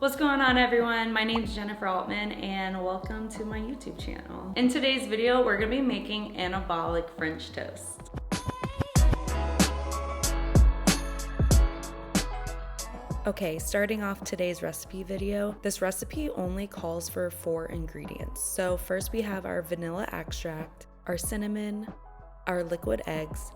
What's going on, everyone? My name is Jennifer Altman and welcome to my YouTube channel. In today's video, we're gonna be making anabolic French toast. Okay, starting off today's recipe video, this recipe only calls for 4 ingredients. So first we have our vanilla extract, our cinnamon, our liquid eggs,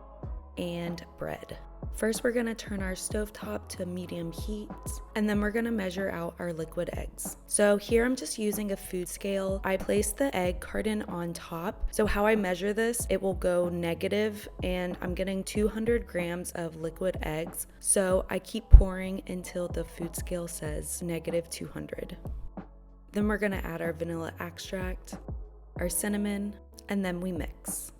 and bread. First, we're gonna turn our stovetop to medium heat, and then we're gonna measure out our liquid eggs. So here I'm just using a food scale. I placed the egg carton on top. So how I measure this, it will go negative, and I'm getting 200 grams of liquid eggs. So I keep pouring until the food scale says negative 200. Then we're gonna add our vanilla extract, our cinnamon, and then we mix.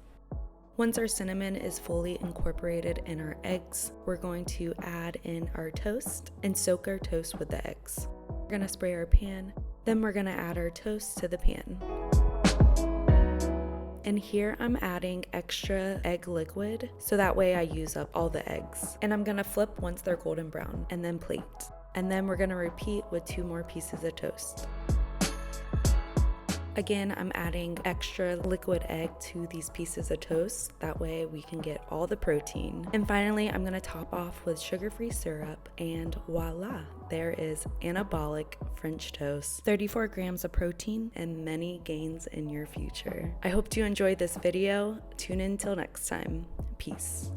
Once our cinnamon is fully incorporated in our eggs, we're going to add in our toast and soak our toast with the eggs. We're gonna spray our pan, then we're gonna add our toast to the pan. And here I'm adding extra egg liquid, so that way I use up all the eggs. And I'm gonna flip once they're golden brown, and then plate. And then we're gonna repeat with 2 more pieces of toast. Again, I'm adding extra liquid egg to these pieces of toast. That way we can get all the protein. And finally, I'm gonna top off with sugar-free syrup, and voila, there is anabolic French toast. 34 grams of protein and many gains in your future. I hope you enjoyed this video. Tune in till next time. Peace.